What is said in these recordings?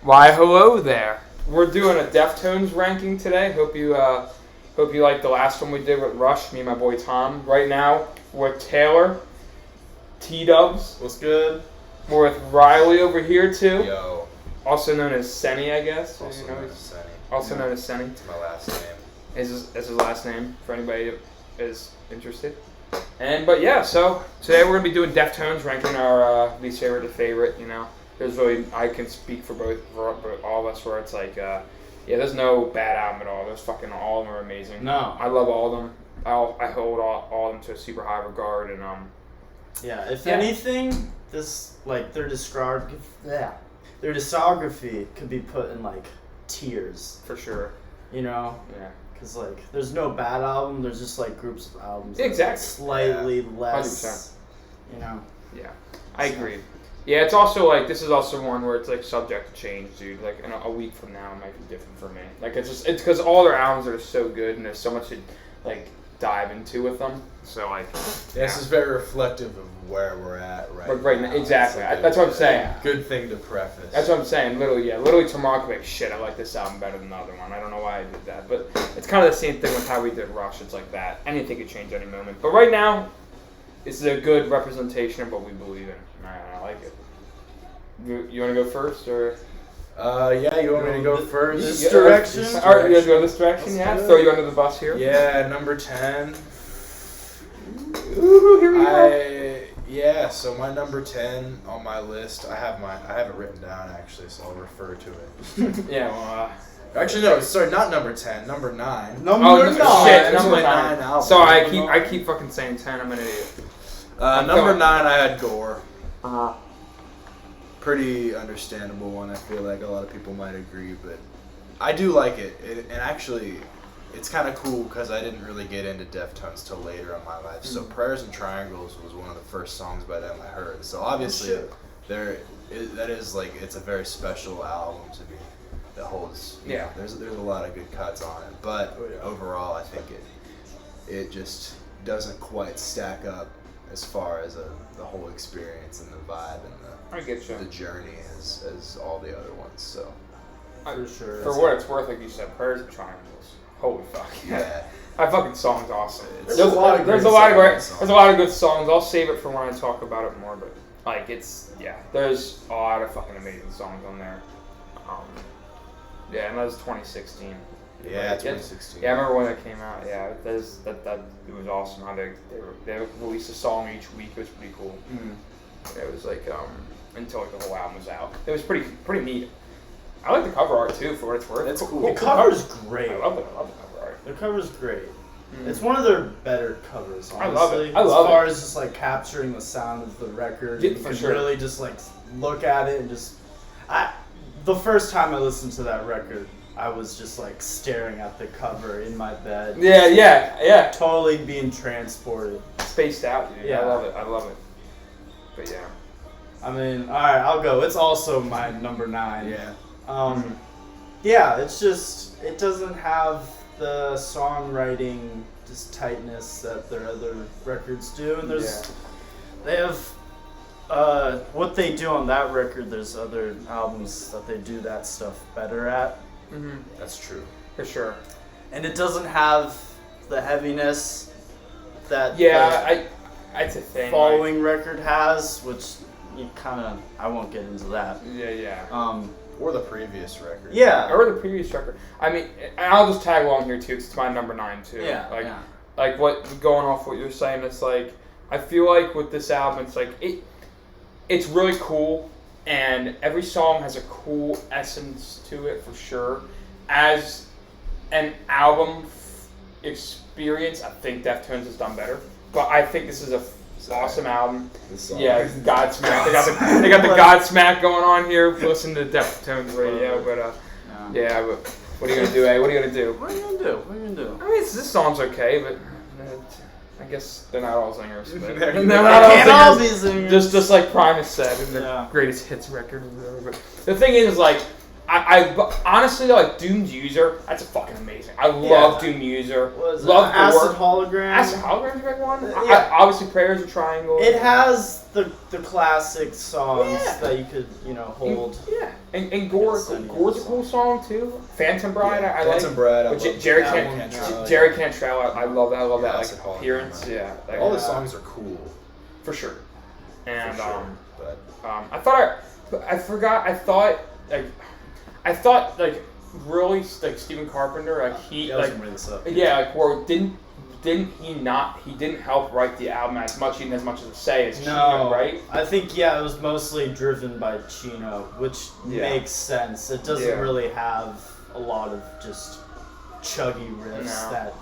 Why, hello there. We're doing a Deftones ranking today. Hope you liked the last one we did with Rush, me and my boy Tom. Right now, we're with Taylor, T-Dubs. What's good? We're with Riley over here, too. Yo. Also known as Senne, I guess. Also known as Senne. Also known as Senne. It's my last name. Is his last name, for anybody that is interested. But yeah, so today we're going to be doing Deftones, ranking our least favorite to favorite, you know. There's really, I can speak for all of us, where it's like, there's no bad album at all. There's fucking, all of them are amazing. No. I love all of them. I hold all of them to a super high regard, and if anything, this, like, their discography could be put in, like, tiers. for sure. You know? Yeah. Because, like, there's no bad album. There's just, like, groups of albums. That Exactly. are slightly less, 100%. you know? Yeah. I agree. Yeah, it's also, like, this is also one where it's, like, subject to change, dude. Like, in a week from now, it might be different for me. Like, it's because all their albums are so good, and there's so much to, like, dive into with them. So, like, This is very reflective of where we're at right now. Exactly. That's what I'm saying. Good thing to preface. That's what I'm saying. Literally tomorrow, I'll be like, shit, I like this album better than the other one. I don't know why I did that. But it's kind of the same thing with how we did Rush. It's like that. Anything could change any moment. But right now, this is a good representation of what we believe in. I like it. You want to go first, or? Yeah, you want me to go first? This direction? All right, you want to go this direction? Yeah. Throw you under the bus here. Yeah, number 10. Ooh, here we go. So my number 10 on my list, I have it written down actually, so I'll refer to it. Yeah. Well, Actually, no, sorry, not number 10, number 9. Number nine. Shit, There's number my 9. album. Sorry, I keep fucking saying 10. I'm an idiot. Number 9, I had Gore. Uh-huh. Pretty understandable one. I feel like a lot of people might agree, but I do like it. And actually, it's kind of cool because I didn't really get into Deftones till later in my life. So Prayers and Triangles was one of the first songs by them I heard. So obviously, it's a very special album to me. That holds. There's a lot of good cuts on it, but overall, I think it just doesn't quite stack up as far as the whole experience and the vibe and the journey as all the other ones. So For sure. For what it's worth, like you said, Prayers and Triangles. Holy fuck. yeah. That fucking song's awesome. There's There's a lot of a lot of good songs. I'll save it for when I talk about it more, but like there's a lot of fucking amazing songs on there. And that was 2016. Yeah, 2016. Yeah, I remember when that came out. Yeah, that it was awesome how they released a song each week. It was pretty cool. Mm-hmm. It was like until like the whole album was out. It was pretty neat. I like the cover art too, for what it's worth. That's cool. The cover's great. I love the cover art. The cover's great. It's one of their better covers, honestly. I love it. As far as just like capturing the sound of the record, you can really just like look at it and just. The first time I listened to that record, I was just like staring at the cover in my bed. Yeah. Totally being transported. Spaced out, dude. Yeah. I love it. But yeah. I mean, alright, I'll go. It's also my number 9. Yeah. Yeah, it's just, it doesn't have the songwriting just tightness that their other records do. And they have, what they do on that record, there's other albums that they do that stuff better at. Mm-hmm. That's true. For sure. And it doesn't have the heaviness that that's a thing. following record has, which you kind of, I won't get into that. Yeah. Or the previous record. Yeah. Or the previous record. I mean, I'll just tag along here too, 'cause it's my number 9 too. Yeah. Like what, going off what you're saying, it's like, I feel like with this album, it's like, it's really cool, and every song has a cool essence to it for sure. As an album experience, I think Deftones has done better, but I think this is awesome album. Yeah, Godsmack. They got the Godsmack going on here. Listen to Deftones radio, but but what are you gonna do? What are you gonna do? What are you gonna do? I mean, this song's okay, but I guess they're not all singers. But They're not all singers. Just like Primus said in their greatest hits record or whatever. But the thing is, like, I honestly like Doom's User. That's a fucking amazing. I love Doom User. Love Acid Hologram. Acid Hologram's a big one. Yeah. Obviously, Prayers of Triangle. It has the classic songs that you could hold. Yeah, and Gore's a cool song too. Phantom Bride. I like. Phantom Bride. Jerry Cantrell. I love that. I love that like appearance. Yeah. All the songs are cool. For sure. And but I thought really like Stephen Carpenter he didn't help write the album as much as a say as Chino, right? I think it was mostly driven by Chino, which makes sense. It doesn't really have a lot of just chuggy riffs that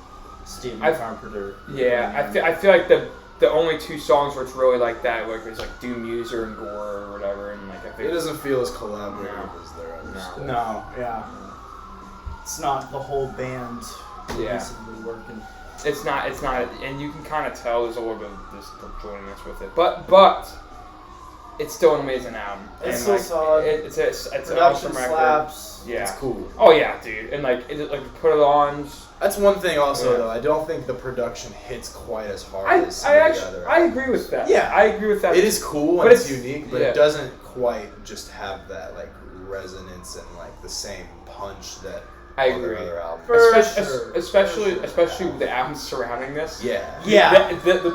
Stephen Carpenter. Yeah, I feel like the only two songs where it's really like that, is like Doom User and Gore or whatever, and like I think it doesn't feel as collaborative as their other stuff. No, it's not the whole band cohesively working. It's not, and you can kind of tell there's a little bit of this joinedness with it, but it's still an amazing album. It's so solid. It's an awesome awesome record. Slaps. Yeah, it's cool. Oh yeah, dude, and Put It On. That's one thing also though. I don't think the production hits quite as hard as some of the other. I agree with that. Yeah, I agree with that. It is cool and it's unique, but it doesn't quite just have that resonance and the same punch that other albums. Especially with the albums surrounding this. Yeah. The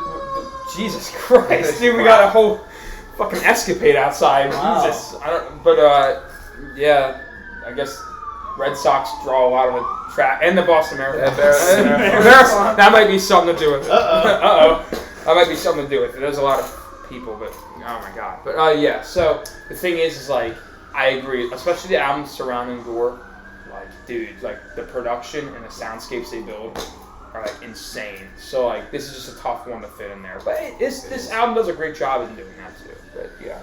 Jesus Christ, dude, we got a whole fucking escapade outside. Wow. Jesus, I guess Red Sox draw a lot of the track, and the Boston Marathon. That might be something to do with it. That might be something to do with it. There's a lot of people, but oh my god. But so the thing is I agree, especially the albums surrounding Gore. Dude, the production and the soundscapes they build are insane. So this is just a tough one to fit in there. But this album does a great job in doing that too. But yeah.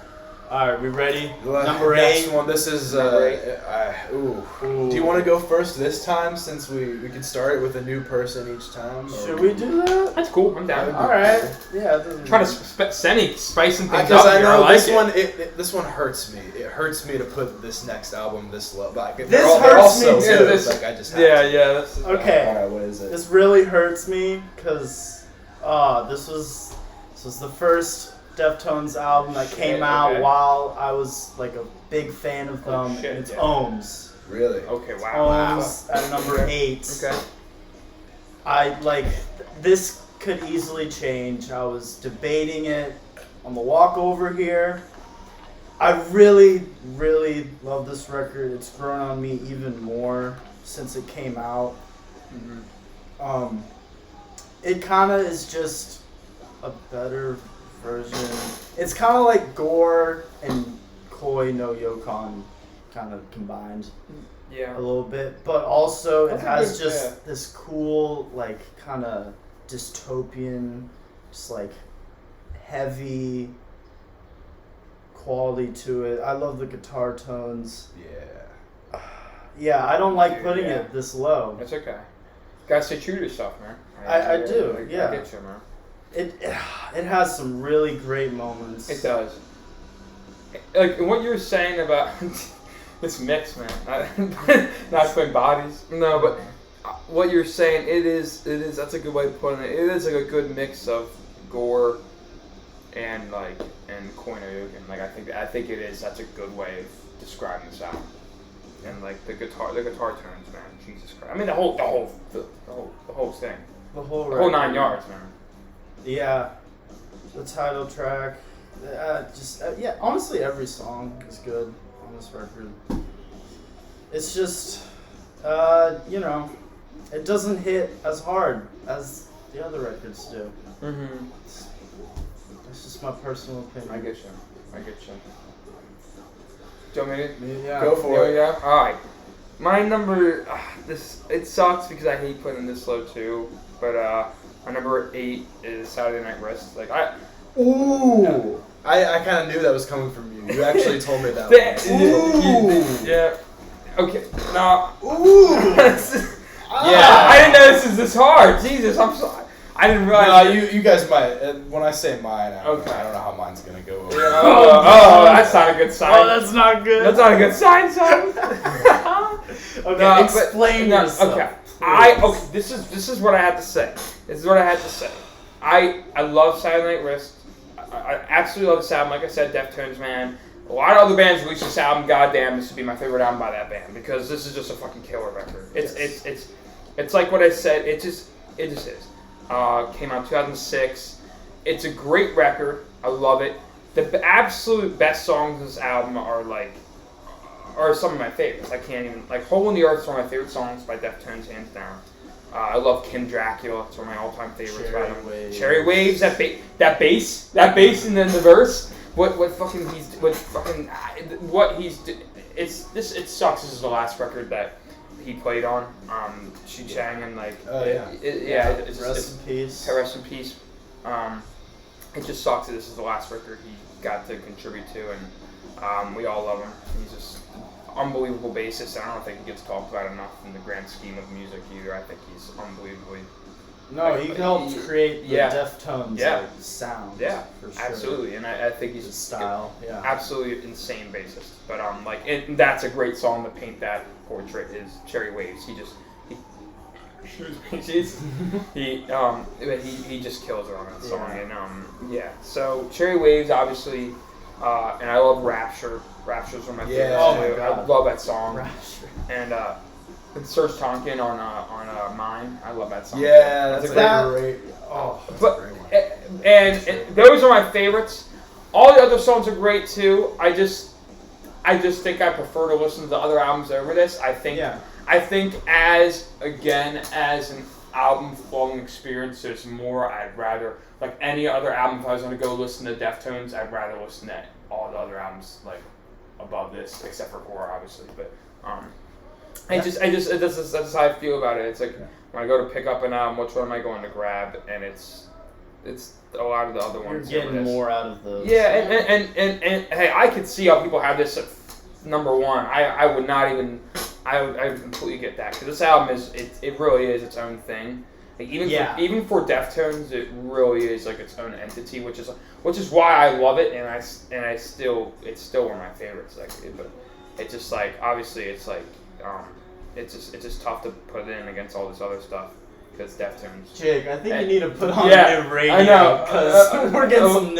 All right, we ready? Number 8. One. This is number 8. Do you want to go first this time, since we can start it with a new person each time? Should we do that? That's cool. I'm down. All right. Yeah. Trying to spicing things up. Because I know this one. This one hurts me. It hurts me to put this next album this low. This hurts me too. I just have to. Okay. All right, what is it? This really hurts me because this was the first Deftones album that came out while I was a big fan of them. And it's Ohms. Really? Okay, wow. Ohms at number 8. Okay. This could easily change. I was debating it on the walk over here. I really, really love this record. It's grown on me even more since it came out. Mm-hmm. It kind of is just a better version. It's kind of like Gore and Koi no Yokon kind of combined a little bit, but also it has this cool kind of dystopian, just heavy quality to it. I love the guitar tones. I don't like putting it this low. It's okay. Gotta stay true to yourself, man. I do. I get you, man. It has some really great moments. It does. What you were saying about this mix, man. Not putting bodies. No, but what you're saying, it is. That's a good way of putting it. It is a good mix of Gore and Koi no Yokan. I think it is. That's a good way of describing this album. And the guitar tones, man. Jesus Christ. I mean the whole thing. The whole 9 yards, man. Yeah, the title track. Honestly, every song is good on this record. It's just, it doesn't hit as hard as the other records do. Mm-hmm. It's just my personal opinion. I get you. Do you want me to? Go for it. Yeah. All right. My number. It sucks because I hate putting this low too, but my number 8 is Saturday Night Wrist. Ooh! I kind of knew that was coming from you. You actually told me that one. Ooh! Yeah. Okay. No. Ooh! I didn't know this is this hard. Jesus, I'm sorry. I didn't realize. No, you guys might. When I say mine, I don't know how mine's gonna go over. That's not a good sign. Oh, that's not good. That's not a good sign, son. Okay, explain yourself. Okay. This is what I had to say. I love Saturday Night Wrist. I absolutely love this album. Like I said, Deftones, man. A lot of other bands release this album. Goddamn, this would be my favorite album by that band because this is just a fucking killer record. It's like what I said. It just is. Came out in 2006. It's a great record. I love it. The absolute best songs of this album are some of my favorites. I can't even "Hole in the Earth" is one of my favorite songs by Deftones, hands down. I love King Dracula. It's one of my all-time favorites. Cherry Waves. That bass, and then the verse. It sucks. This is the last record that he played on. Shi Chang and Rest in peace. Rest in peace. It just sucks that this is the last record he got to contribute to, and we all love him. He's just unbelievable bassist. I don't think he gets talked about enough in the grand scheme of music either. I think he's unbelievably. No, he helped create the Deftones sound. Yeah, for sure. Absolutely, and I think he's a style. Yeah, absolutely insane bassist. But and that's a great song to paint that portrait. Is Cherry Waves. He just kills it on that song. And so Cherry Waves, obviously, and I love Rapture. Rapture's one of my favorites. Oh my God. I love that song. Rapture. And Serge Tonkin on Mine. I love that song. Yeah, that's great. And those are my favorites. All the other songs are great too. I just think I prefer to listen to the other albums over this. I think as an album flowing experience, there's more. I'd rather any other album. If I was going to go listen to Deftones, I'd rather listen to all the other albums above this, except for Core, obviously. But that's how I feel about it. It's when I go to pick up an album, which one am I going to grab? And it's a lot of the other ones. You're getting more out of those. Yeah, and hey, I could see how people have this at number one. I would not even. I would completely get that because this album it really is its own thing. Even for Deftones, it really is its own entity, which is why I love it, and it's still one of my favorites. But it's just obviously it's just tough to put it in against all this other stuff because Deftones. Jake, I think you need to put on a new radio. I know because we're getting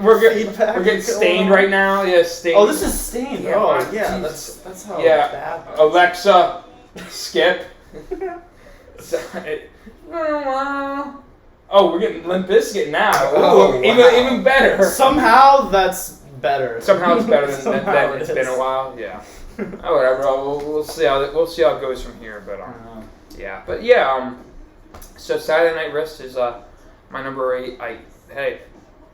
we're getting Stained right now. Yeah, Stained. Oh, this is Stained. Yeah, that's how bad. Alexa, skip. We're getting Limp Bizkit now. Even better. Somehow that's better. Somehow it's better than it's been a while. Yeah. Whatever. We'll see how it goes from here. But so Saturday Night Wrist is my number 8.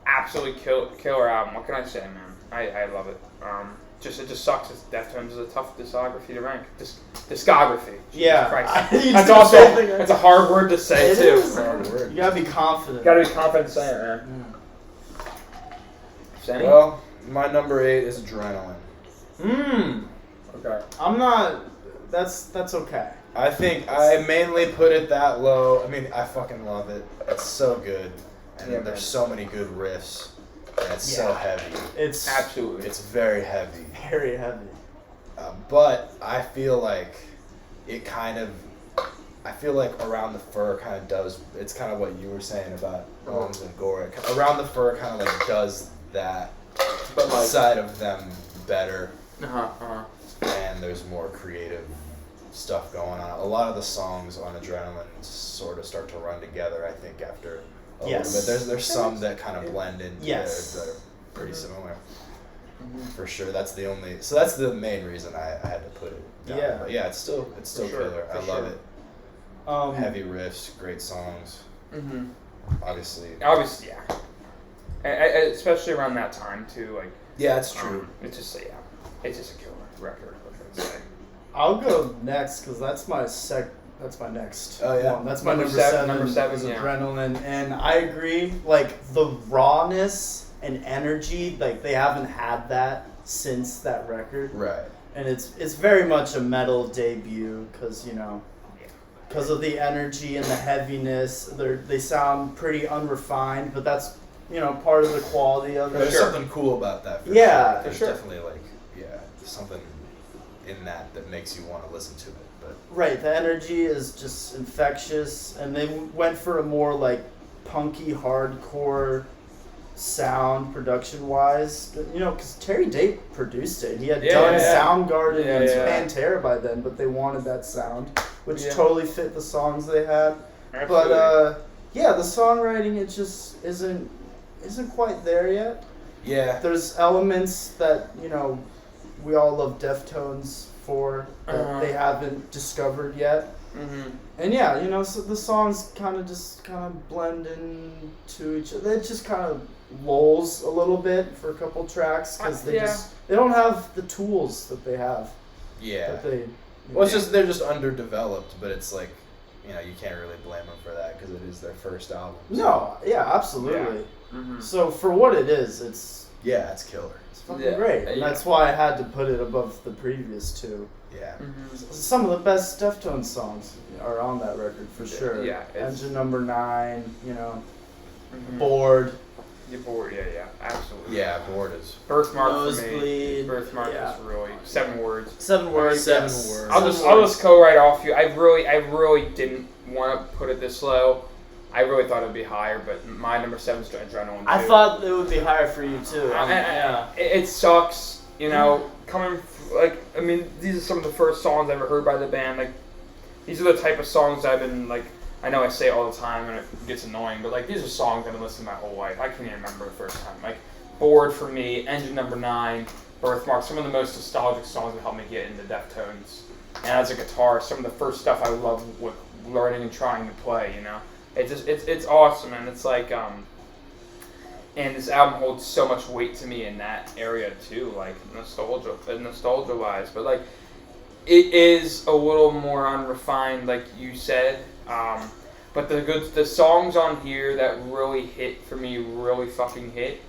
Absolutely killer album. What can I say, man? I love it. It just sucks. Deftones is a tough discography to rank. Discography. Jesus Christ. That's a hard word to say too. Is. Hard word. You gotta be confident. Saying it, man. Senne? Well, my number 8 is Adrenaline. Okay. I'm not. That's okay. I think I mainly put it that low. I mean, I fucking love it. It's so good, and there's so many good riffs. And it's so heavy. It's absolutely. It's very heavy. Very heavy. But I feel like it kind of. I feel like Around the Fur kind of does. It's kind of what you were saying about Bones and Gore. Around the Fur kind of does that, but side of them better. And there's more creative stuff going on. A lot of the songs on Adrenaline sort of start to run together. I think after. A little bit. There's some that kind of blend in that are pretty similar. For sure. That's the main reason I had to put it down. Yeah. But it's still killer. I love it. Heavy riffs, great songs. Obviously, yeah. Especially around that time too. It's true. It's just a killer record. I'll go next because that's my That's my next one. That's my number 7. Number 7 is Adrenaline. And I agree, the rawness and energy, they haven't had that since that record. Right. And it's very much a metal debut because, because of the energy and the heaviness. They sound pretty unrefined, but that's, part of the quality of it. There's something cool about that. Yeah, sure. There's definitely something in that makes you want to listen to it. But right, the energy is just infectious, and they went for a more like punky, hardcore sound production-wise. Because Terry Date produced it. He had done Soundgarden and Pantera by then, but they wanted that sound, which totally fit the songs they had. Absolutely. But the songwriting, it just isn't quite there yet. Yeah. There's elements that we all love Deftones for that they haven't discovered yet. Mm-hmm. And so the songs kind of blend into each other. It just kind of lulls a little bit for a couple tracks because they don't have the tools that they have. Yeah. Well, it's just they're just underdeveloped, but it's like you can't really blame them for that because it is their first album. So. No, yeah, absolutely. Yeah. Mm-hmm. So for what it is, it's killer. It's fucking great, and that's why I had to put it above the previous two. Yeah. Mm-hmm. Some of the best Deftones songs are on that record for sure. Yeah. Engine Number 9, Bored. You're bored, absolutely. Yeah, Bored is. Birthmark Nosebleed. for me. Birthmark is really 7 words. 7 words. 7 words. I'll just go right off you. I really didn't want to put it this low. I really thought it would be higher, but my number 7 is Adrenaline too. I thought it would be higher for you too. It sucks, coming. These are some of the first songs I ever heard by the band. Like, these are the type of songs I've been like. I know I say it all the time and it gets annoying, but like these are songs I've been listening to my whole life. I can't even remember the first time. Like, Bored for me, Engine Number 9, Birthmark, some of the most nostalgic songs that helped me get into Deftones. And as a guitarist, some of the first stuff I love with learning and trying to play. It's awesome, and it's like and this album holds so much weight to me in that area too, like nostalgia wise. But like, it is a little more unrefined, like you said. But the songs on here that really hit for me really fucking hit,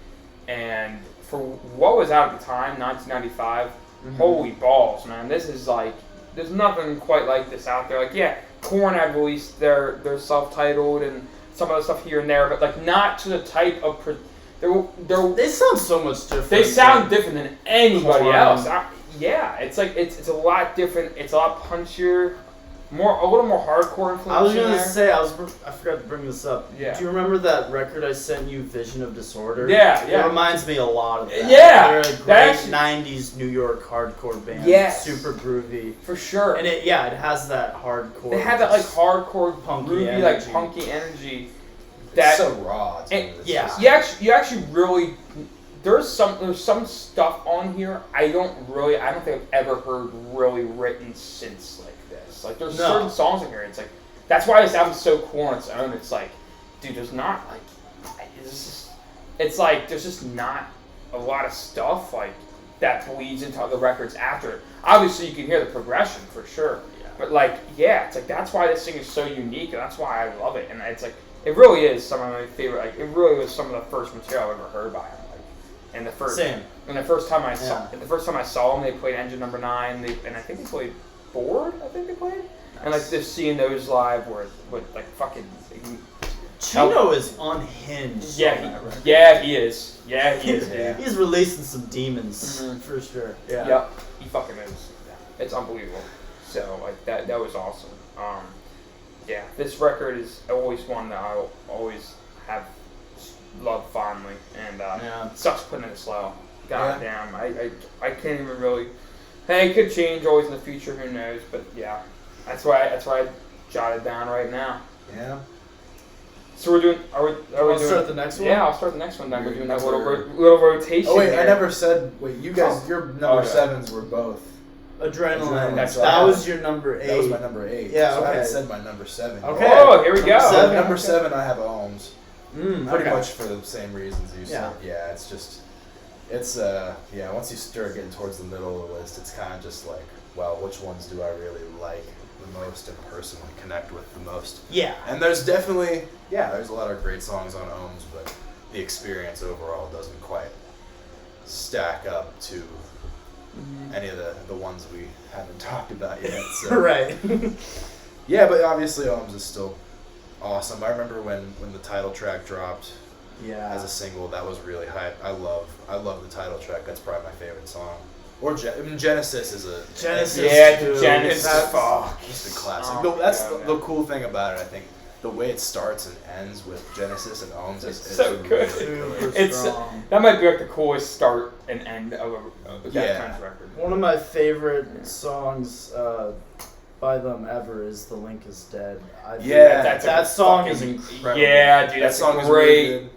and for what was out at the time, 1995, holy balls, man! This is like, there's nothing quite like this out there. Like, Korn had released their self-titled and some other stuff here and there, but like not to the type of they sound so much different. They sound different than anybody else. It's like it's a lot different. It's a lot punchier, a little more hardcore influence. I was gonna say I forgot to bring this up. Yeah. Do you remember that record I sent you, Vision of Disorder? Yeah. It reminds me a lot of that. Yeah. They're a great '90s New York hardcore band. Yes. Super groovy. For sure. And it has that hardcore. They have that like hardcore, punky groovy, energy. like punky energy. It's so raw. You actually really. There's some stuff on here I don't think I've ever heard really written since like this. Like, there's certain songs in here. It's like, that's why this album's so cool on its own. It's like, dude, there's not like, it's like there's just not a lot of stuff like that bleeds into other records after. Obviously, you can hear the progression for sure. Yeah. But like, it's like that's why this thing is so unique, and that's why I love it. And it's like, it really is some of my favorite. Like, it really was some of the first material I've ever heard by him. And the first time I saw them, they played Engine Number 9, and I think they played Bored. I think they played, nice. And like just seeing those live with like fucking. Chino is unhinged. He is. Yeah, he is. Yeah. He's releasing some demons for sure. Yeah. Yep. He fucking is. Yeah. It's unbelievable. So like that was awesome. This record is always one that I'll always have love fondly, and it sucks putting it slow. God damn, I can't even really. Hey, it could change always in the future. Who knows? But that's why I jotted down right now. Yeah. So we're doing. Are we doing? Start the next one? Yeah, I'll start the next one. Then we're doing that little rotation. Oh wait, here. I never said. Wait, you guys, your number 7s were both. Adrenaline. That was your number 8. That was my number 8. Yeah, so okay. I haven't said my number 7. Okay. Oh, here we go. Number 7, I have Ohms. Pretty okay. much for the same reasons you said. Yeah, it's just, once you start getting towards the middle of the list, it's kind of just like, well, which ones do I really like the most and personally connect with the most? Yeah. And there's definitely, there's a lot of great songs on Ohms, but the experience overall doesn't quite stack up to any of the ones we haven't talked about yet. So. Right. Yeah, but obviously Ohms is still awesome. I remember when the title track dropped as a single, that was really hype. I love the title track. That's probably my favorite song. Or Genesis is a... Genesis. Yeah, too. Genesis. It's a classic. Oh, That's God, the cool thing about it, I think. The way it starts and ends with Genesis and Ohms is so good. Really It's that might be like the coolest start and end of a Deftones record. One of my favorite songs by them ever is "The Link Is Dead." That song is incredible. Yeah, dude, that song is great. Really good.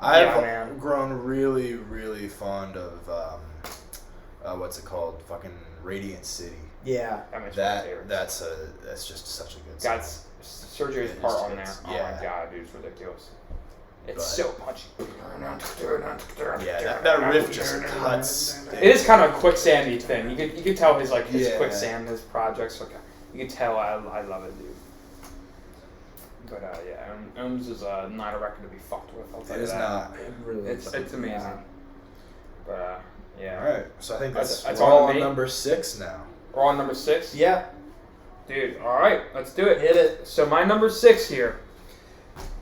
I've grown really, really fond of what's it called? Fucking Radiant City. Yeah, that's just such a good song. Got Sergio's part on there. Oh my god, dude, it's ridiculous. It's so punchy. Yeah, that riff just cuts. It is kind of a quicksandy thing. You could tell his quicksand, his projects. Okay, you could tell. I love it, dude. But Ohms is not a record to be fucked with. I'll tell you that. Not. It really it's amazing. Yeah. But yeah. All right, so I think that's we're all on on number 6 now. We're on number 6. Yeah. Dude, all right, let's do it. Hit it. So my number 6 here.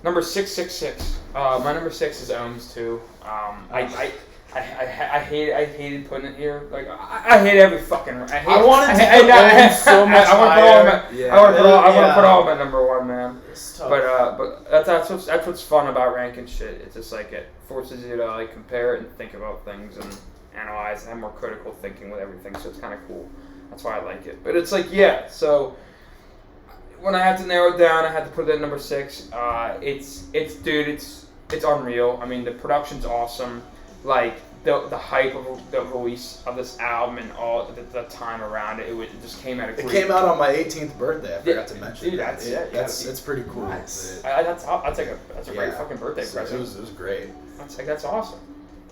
Number 666. My number 6 is Ohms too. I hated putting it here. Like I hate every fucking. I wanted to put Ohms so much higher. I want to put all of them at number 1, man. It's tough. But that's what's fun about ranking shit. It's just like it forces you to like compare it and think about things and analyze and have more critical thinking with everything. So it's kind of cool. That's why I like it. But it's like so. When I had to narrow it down, I had to put it at number 6. It's unreal. I mean, the production's awesome. Like the hype of the release of this album and all the time around it, it just came out of. It came out on my 18th birthday. I forgot to mention. Dude, it's pretty cool. Nice. That's a great fucking birthday present. It was great. That's awesome.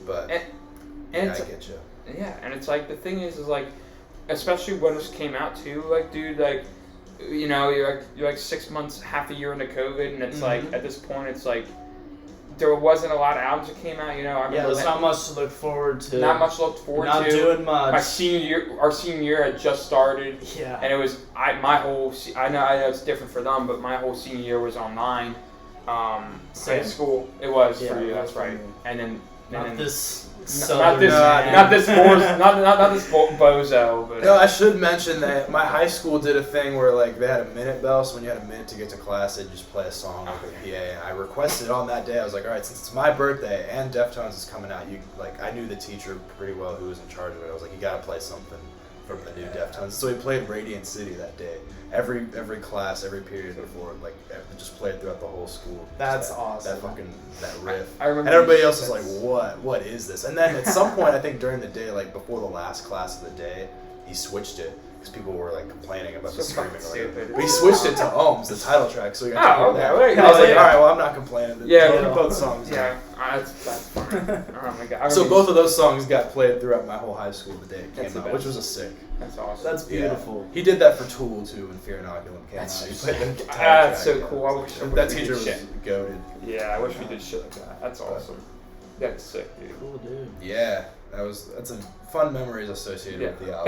But and I get you. Yeah, and it's like the thing is like, especially when this came out too, like dude, like. You know, you're like 6 months, half a year into COVID, and it's like at this point, it's like there wasn't a lot of albums that came out. You know, there's not much to look forward to. Not much to look forward to. Not doing much. Our senior year had just started. Yeah. And it was I know it's different for them, but my whole senior year was online. High school. It was for you. That's right. And then not this bozo. But no, I should mention that my high school did a thing where like they had a minute bell, so when you had a minute to get to class, they'd just play a song with the PA. And I requested on that day. I was like, all right, since it's my birthday and Deftones is coming out, I knew the teacher pretty well who was in charge of it. I was like, you gotta play something from the new Deftones. So we played Radiant City that day. Every class, every period before, like just played throughout the whole school. That's awesome. That riff. I remember. And everybody else was like, what is this? And then at some point, I think during the day, like before the last class of the day, he switched it because people were like complaining about the screaming. But he switched it to Ohms, the title track. So we got to hear that. And I was like, all right, well, I'm not complaining. Both songs. Yeah, that's fine. Oh my god. So both of those songs got played throughout my whole high school the day it came out, which was a sick. That's awesome. That's beautiful. Yeah. He did that for Tool too when Fear Inoculum came out. He played the that's so cool. I wish that teacher was goated. Yeah, I wish we did shit like that. That's awesome. That's sick, dude. Cool, dude. Yeah, that's a fun memories associated with the album.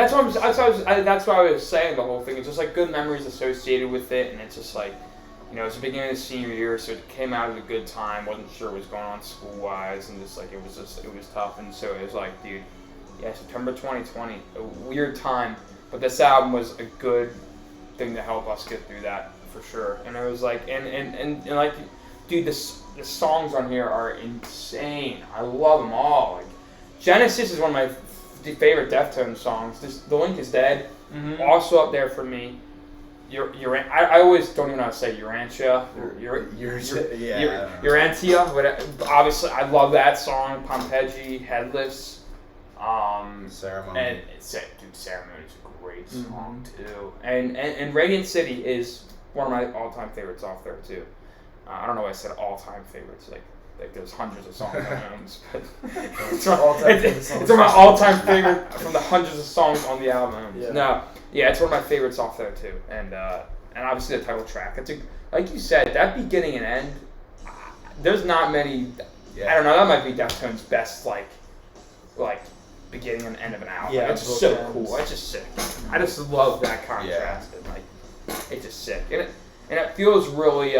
That's why I was saying the whole thing. It's just like good memories associated with it, and it's just like, you know, it's the beginning of the senior year, so it came out at a good time. Wasn't sure what was going on school wise, and just like it was tough, and so it was like, dude, yeah, September 2020, a weird time, but this album was a good thing to help us get through that for sure. And it was like, and like, dude, the songs on here are insane. I love them all. Like, Genesis is one of my favorite Deftones songs. The Link Is Dead, also up there for me. I always don't even know how to say Urantia. Urantia. But obviously, I love that song. Pompeii, Headless. Ceremony. And dude, Ceremony is a great song too. And Radiant City is one of my all-time favorites off there too. I don't know why I said all-time favorites. Like there's hundreds of songs on Ohms, but it's my all-time favorite from the hundreds of songs on the album. Yeah. No, yeah, it's one of my favorites off there too. And obviously the title track. It's like you said, that beginning and end. There's not many. Yeah. I don't know. That might be Deftones' best like beginning and end of an album. Yeah, it's just so cool. It's just sick. I just love that contrast. Yeah. And it's just sick, and it feels really.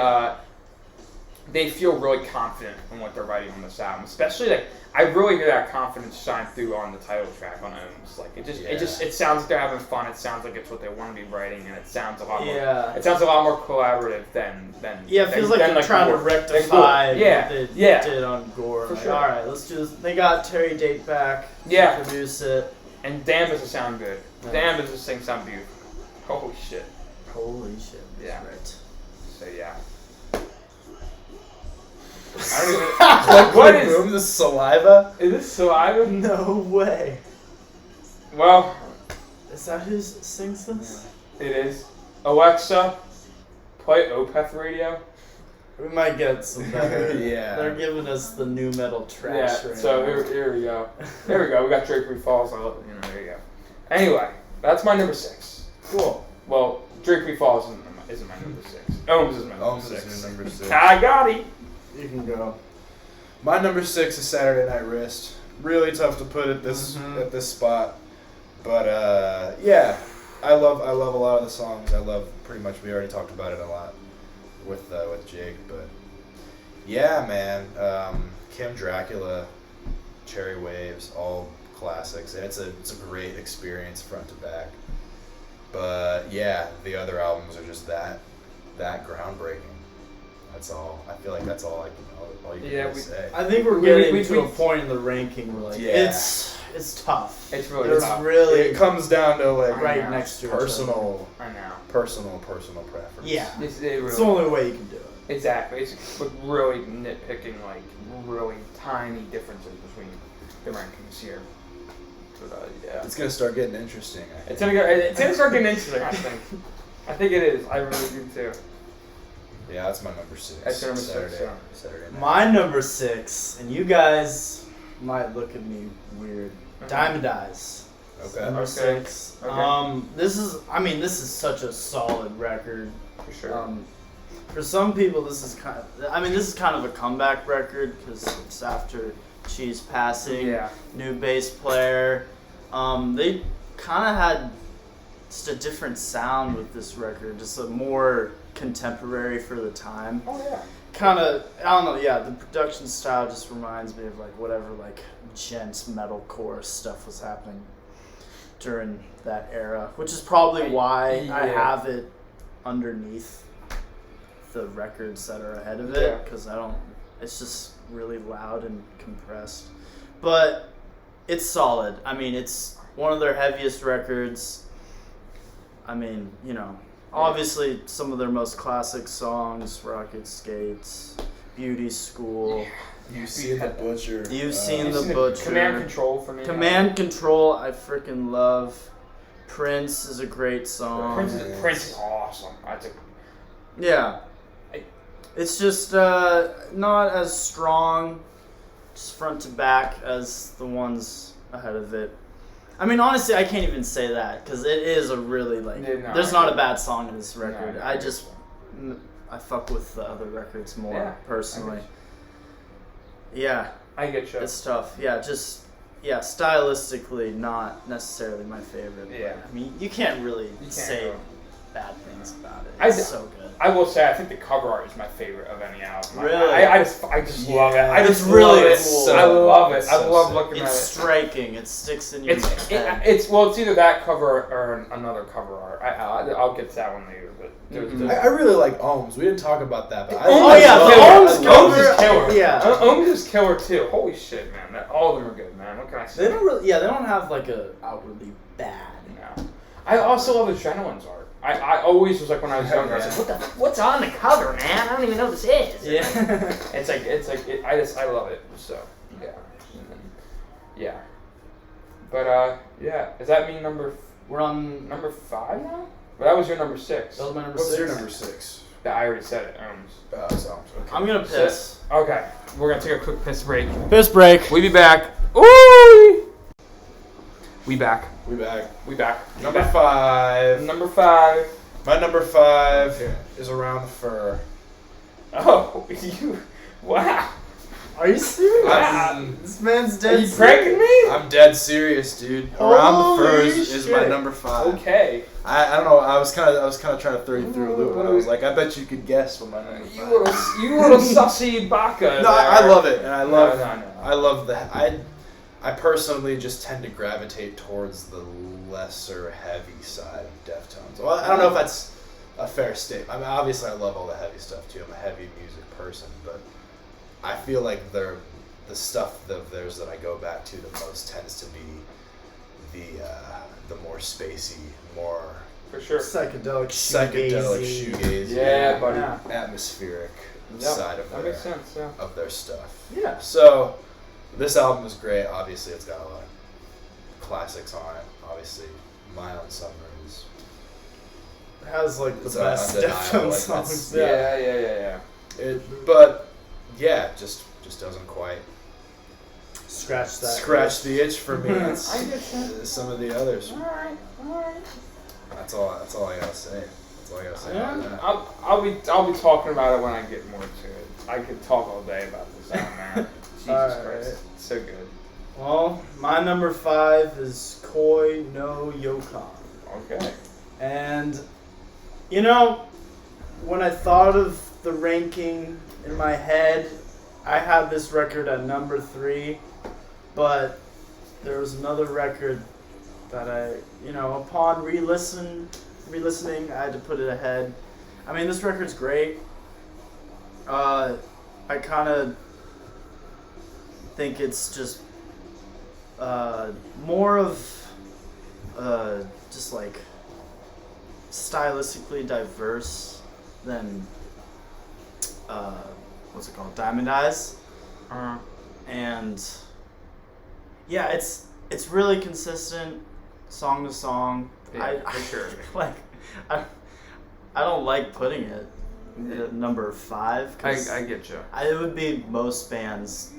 They feel really confident in what they're writing on this album, especially like I really hear that confidence shine through on the title track on Ohms. Like it sounds like they're having fun. It sounds like it's what they want to be writing, and it sounds a lot more. It sounds a lot more collaborative than. Yeah, it feels like they're trying to rectify what they did on Gore. For like, sure. All right, let's do this. They got Terry Date back. Yeah. To produce it. And damn, does it sound good. Damn, does this thing sound beautiful. Holy shit. Holy shit. Yeah. Right. So yeah. I don't even. Like, what is this saliva? Is this saliva? No way. Well, is that who sings this? It is. Alexa, play Opeth radio. We might get some better. Yeah. They're giving us the new metal trash right so now. here we go. There we go. We got Drapery Falls. There you go. Anyway, that's my number 6. Cool. Well, Drapery Falls isn't my number 6. Ohms is my number 6. Is number 6. I got it. You can go. My number 6 is Saturday Night Wrist. Really tough to put at this spot, but yeah, I love a lot of the songs. I love pretty much. We already talked about it a lot with Jake, but yeah, man, Kim Dracula, Cherry Waves, all classics, and it's a great experience front to back. But yeah, the other albums are just that groundbreaking. That's all. I feel like that's all you can really say. I think we're getting to a point in the ranking where it's tough. It's really tough. Really, it comes down to like right next to personal. I know. Personal preference. Yeah, it's the only way you can do it. Exactly. It's like really nitpicking like really tiny differences between the rankings here. But yeah, it's gonna start getting interesting. It's gonna start getting interesting. I think it is. I really do too. Yeah, that's my number 6. That's your number 6. Saturday night. My number 6, and you guys might look at me weird. Diamond Eyes. Okay. Number 6. Okay. This is such a solid record. For sure. For some people, this is kind of a comeback record because it's after Cheese passing. Yeah. New bass player. They kind of had just a different sound with this record, just a more contemporary for the time. Oh yeah. Kind of, I don't know. Yeah, the production style just reminds me of like whatever like gent metalcore stuff was happening during that era, which is probably why I have it underneath the records that are ahead of it, because it's just really loud and compressed. But it's solid. I mean, it's one of their heaviest records. I mean, obviously some of their most classic songs, Rocket Skates, Beauty School. You've seen the Butcher. You've seen the Butcher. Command Control for me. Command Control, I freaking love. Prince is a great song. Prince is awesome. Yeah. It's just not as strong, just front to back, as the ones ahead of it. I mean, honestly, I can't even say that, because it is a really, there's not a bad song in this record. I fuck with the other records more, personally. Yeah. I get you. It's tough. Yeah, stylistically, not necessarily my favorite. Yeah. But, I mean, you can't really say bad things about it. It's so good. I will say, I think the cover art is my favorite of any album. Really? I just love it. I just really love it. cool. I love it. I love sick. looking at it. It's striking. It sticks in your head. It's either that cover or another cover art. I'll get to that one later. But I really like Ohms. We didn't talk about that, but the Ohms cover is killer. Yeah, Ohms is killer too. Holy shit, man! All of them are good, man. What can I say? They don't have like a outwardly bad. No. I also love Adrenaline's art. I always was like when I was younger. I was like, what's on the cover, man? I don't even know what this is. Yeah. I love it. So yeah. But does that mean we're on number 5 now? Well, that was your number 6. That was my number What's 6. your number 6? I already said it. Ohms. Okay. I'm gonna piss. Okay, we're gonna take a quick piss break. Piss break. We be back. Ooh. We back. Number 5. Number 5. My number 5 is Around the Fur. Oh, wow. Are you serious? This man's dead. Are you pranking me? I'm dead serious, dude. Around the Furs is my shit. number 5. Okay. I don't know. I was kind of trying to throw you through a loop, but I was like, I bet you could guess what my number 5. You little sussy baka. No, I love it, and I love No. I love the I personally just tend to gravitate towards the lesser heavy side of Deftones. Well, I don't know if that's a fair statement. I mean, obviously I love all the heavy stuff too. I'm a heavy music person, but I feel like the stuff of theirs that I go back to the most tends to be the more spacey, more for sure psychedelic shoegaze, yeah, buddy, atmospheric side of that makes sense, of their stuff. Yeah. So this album is great. Obviously, it's got a lot of classics on it. Obviously, My Own Summer is. It has like the It's best undeniable, Deftones like, songs. Yeah. But yeah, just doesn't quite Scratch the itch for me. It's I get that. some of the others. All right. That's all I gotta say. About that. I'll be talking about it when I get more to it. I could talk all day about this album, man. Jesus Christ, it's so good. Well, my number 5 is Koi no Yokan. Okay. And, when I thought of the ranking in my head, I had this record at number 3, but there was another record that I, upon re-listening, I had to put it ahead. I mean, this record's great. I kind of think it's just more of just like stylistically diverse than what's it called, Diamond Eyes, and yeah, it's really consistent, song to song. Yeah, for sure. I don't like putting it at number 5. I get you. It would be most bands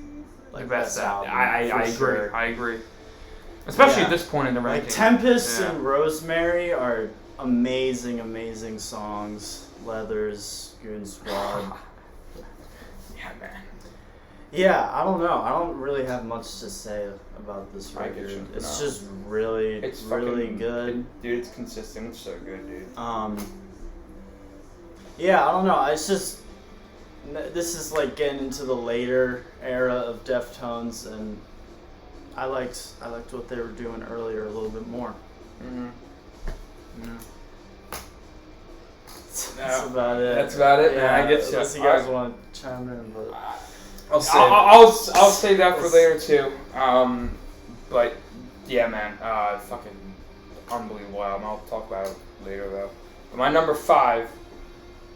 like best album. I agree. Sure. I agree. Especially at this point in the ranking. Like Tempest and Rosemary are amazing songs. Leathers, Goon Squad. Yeah, man. Yeah, I don't know. I don't really have much to say about this record. It's just really good. Dude, it's consistent. It's so good, dude. Yeah, I don't know. It's just this is like getting into the later era of Deftones, and I liked what they were doing earlier a little bit more. Mm-hmm. Yeah. That's about it. That's about it. Yeah, I get you. Unless you guys want to chime in, but I'll save that for later too. But yeah, man, fucking unbelievable album. I'll talk about it later though. But my number 5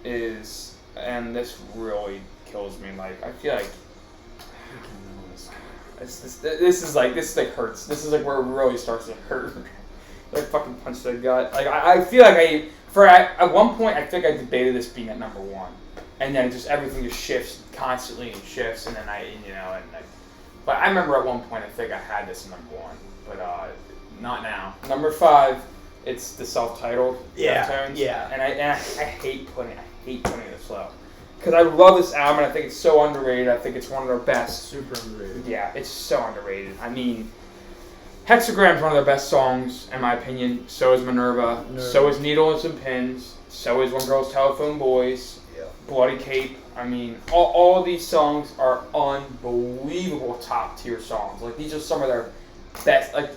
is, and this really kills me. Like I feel like this hurts. This is like where it really starts to hurt. Like fucking punch the gut. Like I feel like at one point I think I debated this being at number 1, and then everything just shifts constantly and shifts, and then but I remember at one point I think I had this in number 1, but not now. Number 5, it's the self-titled Deftones. Yeah. And I hate putting it this low. Because I love this album, and I think it's so underrated. I think it's one of their best. Super underrated. Yeah, it's so underrated. I mean, Hexagram's one of their best songs, in my opinion. So is Minerva. So is Needles and Pins. So is When Girls Telephone Boys. Yeah. Bloody Cape. I mean, all of these songs are unbelievable top-tier songs. Like, these are some of their best. Like,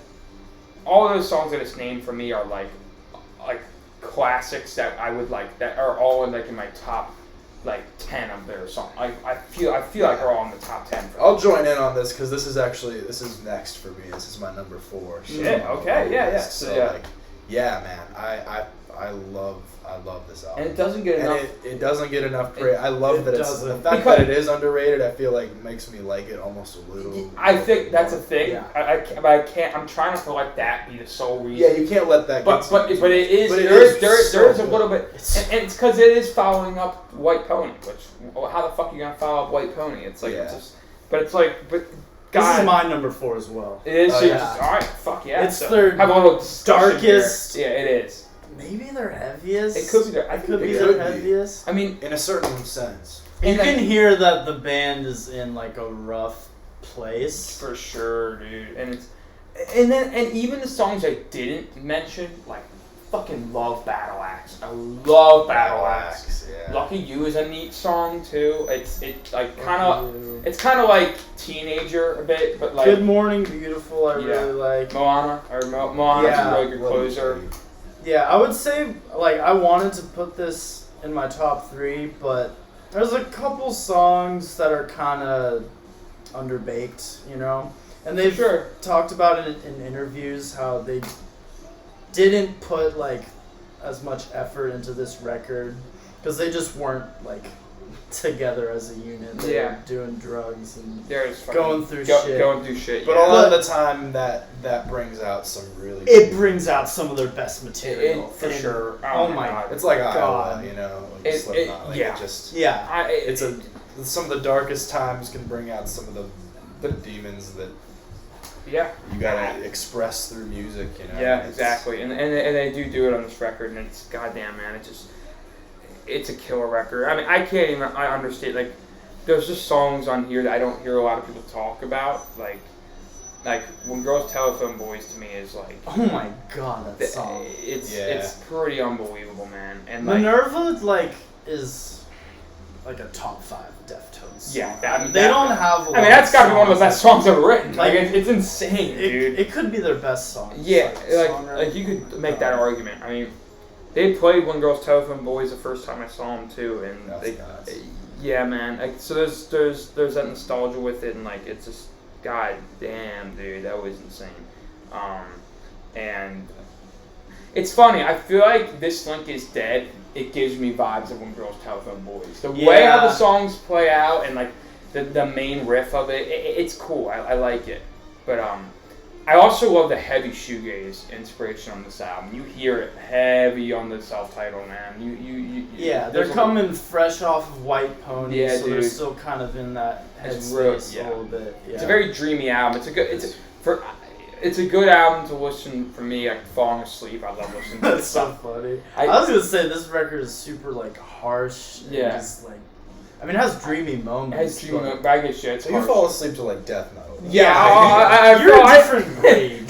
all of those songs that it's named for me are, like classics that I would like, that are all in my top 10 of their songs. I feel like they're all in the top 10 for me. I'll join in on this because this is next for me. This is my number 4. So okay, yeah. So man, I love this album. And it doesn't get enough. It doesn't get enough praise. I love that it's the fact because that it is underrated. I feel like makes me like it almost a little. I think that's a thing. Yeah. I can't. I'm trying not to let that be the sole reason. Yeah, you can't let that. But it is. There is a little bit, and it's because it is following up White Pony. Which how the fuck are you gonna follow up White Pony? It's like God. This is my number 4 as well. It is. Oh, Just, all right. Fuck yeah. It's their have a little darkest. Here. Yeah, it is. Maybe their heaviest. It could be their. It could be could their be. heaviest. I mean, In a certain sense. You can hear that the band is in like a rough place. For sure, dude. And even the songs I didn't mention, like fucking love Battle Axe. I love Battle Axe. Yeah. Lucky You is a neat song too. It's kind of like teenager a bit, but like Good Morning Beautiful. I really like Moana's a really good closer. Yeah, I would say like I wanted to put this in my top 3, but there's a couple songs that are kind of underbaked, you know? And they've talked about it in interviews how they didn't put like as much effort into this record because they just weren't like together as a unit. They were doing drugs and going through shit. But a lot of the time that brings out some really. It brings out some of their best material for sure. Oh my god! It's like God. Iowa, you know. Like Slipknot, some of the darkest times can bring out some of the demons that. Yeah. You gotta express through music, you know. Yeah, exactly, and they do it on this record, and it's goddamn man, it's a killer record. I mean, I understand, like, there's just songs on here that I don't hear a lot of people talk about, like When Girls Telephone Boys to me is like. Oh my god, that song! It's pretty unbelievable, man. And Minerva is like a top 5 Deftones song. Yeah, they don't have. That's got to be one of the best songs ever written. Like it's insane, dude. It could be their best song. Yeah, like you could make that argument. I mean, they played When Girls Telephone Boys the first time I saw them too, and yeah, man. Like, so there's that nostalgia with it, and like it's just god damn, dude, that was insane. And it's funny. I feel like This Link Is Dead. It gives me vibes of When Girls Telephone Boys. The way how the songs play out and like the main riff of it's cool. I like it. But I also love the heavy shoegaze inspiration on this album. You hear it heavy on the self-titled, man. They're coming fresh off of White Pony, so dude. they're still kind of in that headspace a little bit. Yeah. It's a very dreamy album. It's a good album to listen for me. Like falling asleep, I love listening to That's this so stuff. funny. I was gonna say this record is super like harsh. Yeah. Just, like, I mean, it has dreamy moments. But I get shit. So you fall asleep to like death metal. Yeah, you're a different breed.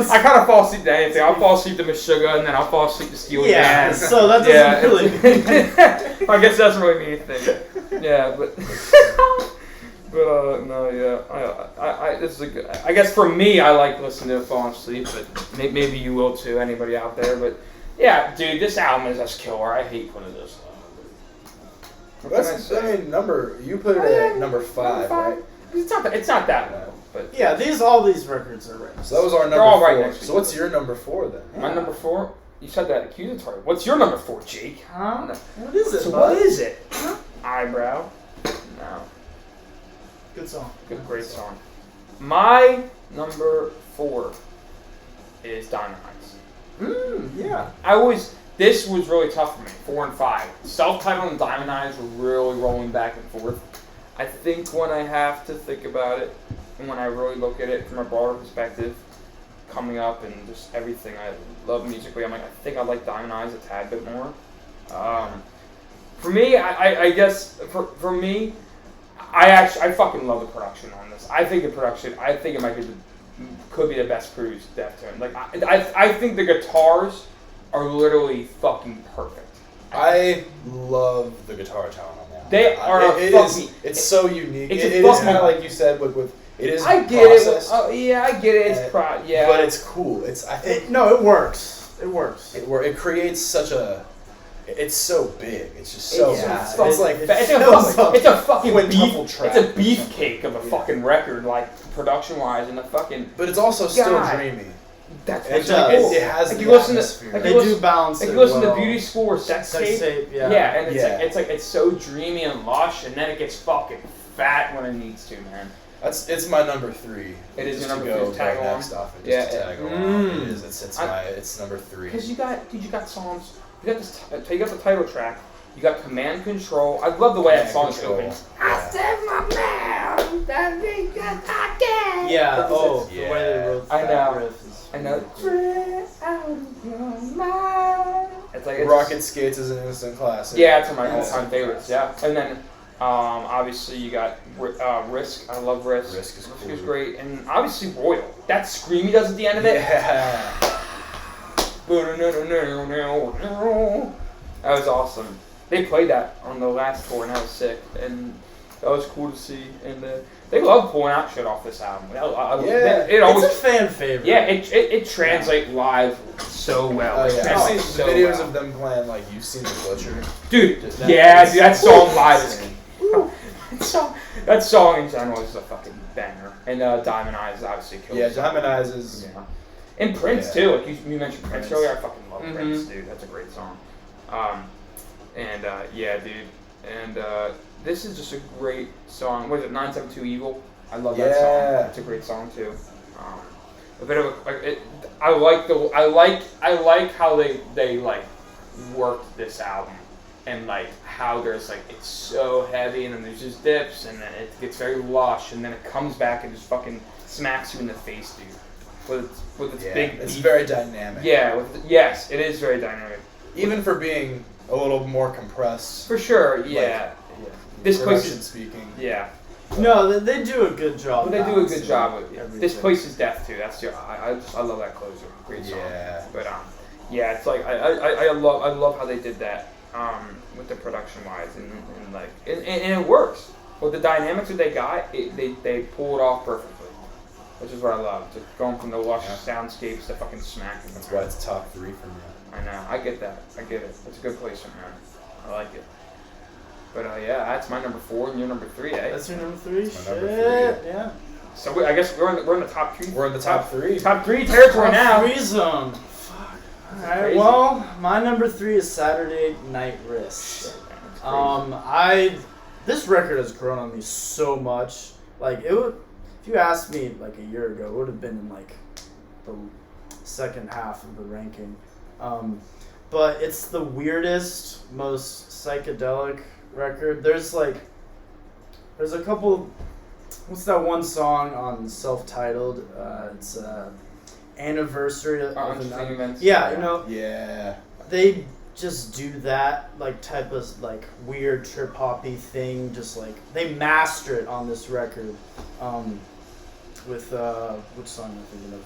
I kind of fall asleep to anything. I'll fall asleep to Meshuggah, and then I'll fall asleep to Steely Dan. So that doesn't really. I guess that's really mean anything. Yeah, but. But no, yeah, this is a good. I guess for me, I like listening to falling asleep, but maybe you will too. Anybody out there? But yeah, dude, this album is just killer. I hate putting this. You put it at number 5, right? It's not that low, but yeah, all these records are right. So that was our number 4. Right next to so what's your number 4 then? Yeah. My number 4. You said that accusatory. What's your number 4, Jake? Huh? What is it? So what is it? Huh? Eyebrow. No. Good song. Great song. My number 4 is Diamond Eyes. Yeah. This was really tough for me, 4 and 5. Self-titled and Diamond Eyes were really rolling back and forth. I think when I have to think about it, and when I really look at it from a broader perspective, coming up and just everything I love musically, I think I like Diamond Eyes a tad bit more. For me, I guess, for me, I fucking love the production on this. I think it might be could be the best produced Deftones. Like I think the guitars are literally fucking perfect. I love the guitar tone on that. They are it's so unique. It is kind of like you said with it is. I get processed, it. I get it. It's but it's cool. It works. It works. It creates such a. It's so big. It's just so. It's a fucking quintuple track. It's a beefcake of a fucking record, like production wise, and the fucking. But it's also still dreamy. That's it does. It has like the you listen atmosphere. To. Like they do balance. Like you listen to Beauty School or Sex Tape. Yeah, and it's like it's so dreamy and lush, and then it gets fucking fat when it needs to, man. It's my number 3. It is your number 3. Tag along. Next off and just to tag along. It is. It's number 3. Because you got songs. You got this. You got the title track. You got Command Control. I love the way that song opens. I said my man, that nigga talking. Yeah. The way they wrote that riff is. I know. It's like Rocket Skates is an instant classic. Yeah, it's one of my all-time favorites. Yeah, and then Obviously, you got Risk. I love Risk. Risk is cool. Risk is great. And obviously, Royal. That scream he does at the end of it. Yeah. That was awesome. They played that on the last tour, and that was sick. And that was cool to see. And they love pulling out shit off this album. It always, it's a fan favorite. Yeah, it translates live so well. Oh, yeah. I've seen So videos well. of them playing, like, You've Seen the Butcher. Dude, Dude, that song live is... That song in general is a fucking banger. And Diamond Eyes obviously kills. Yeah, Diamond Eyes is... Yeah. And Prince, too. Like, you mentioned Prince earlier. I fucking love Mm-hmm. Prince, dude. That's a great song. Yeah, dude. And this is just a great song. What is it, 972 Evil? I love that song. It's a great song, too. A bit of a... I like how they like, worked this album. And, like, how there's, like, it's so heavy, and then there's just dips, and then it gets very lush, and then it comes back and just fucking smacks you in the face, dude. With its big it's beat. very dynamic. Yeah, yes, it is very dynamic. Even for being a little more compressed. For sure, yeah. This place is... speaking. Yeah. No, they do a good job. They do a good job with everything. This place is death, too. That's I love that closer. Great song. Yeah. But, yeah, it's like, I love how they did that. With the production wise and it works with the dynamics that they got. They pull it off perfectly, which is what I love. Just going from the lush soundscapes to fucking smacking. That's why it's top 3 for me. I know. I get that. I get it. It's a good placement, man. I like it. But yeah, that's my number 4 and your number 3, eh? That's your number 3. That's my Shit, number 3. yeah. So I guess we're in the top 3. We're in the top 3. Top 3 territory now. Top 3 zone. Fuck. Alright, Crazy. well, my number 3 is Saturday Night Wrist. This record has grown on me so much. Like, it would, if you asked me like a year ago, it would have been in like the second half of the ranking. But it's the weirdest, most psychedelic record. There's a couple. What's that one song on Self-Titled? It's Anniversary of Interesting Events. Yeah, you know. Yeah. They just do that like type of like weird trip hoppy thing. Just like they master it on this record. With which song am I thinking of?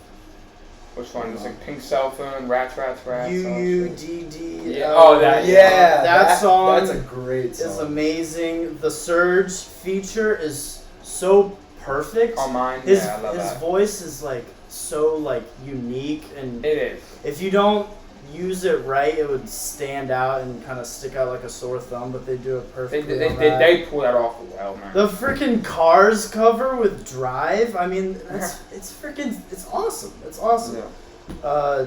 Which one? It's like Pink Cell Phone, Rats. UUDD. Yeah. Oh, that. Yeah. That song. That's a great song. Is amazing. The Surge feature is so perfect. On mine. His I love that. voice is like so like unique, and It is. if you don't use it right, it would stand out and kind of stick out like a sore thumb. But they do it perfectly. They pull that off well, man. The freaking Cars cover with Drive. I mean, it's awesome. It's awesome. Yeah.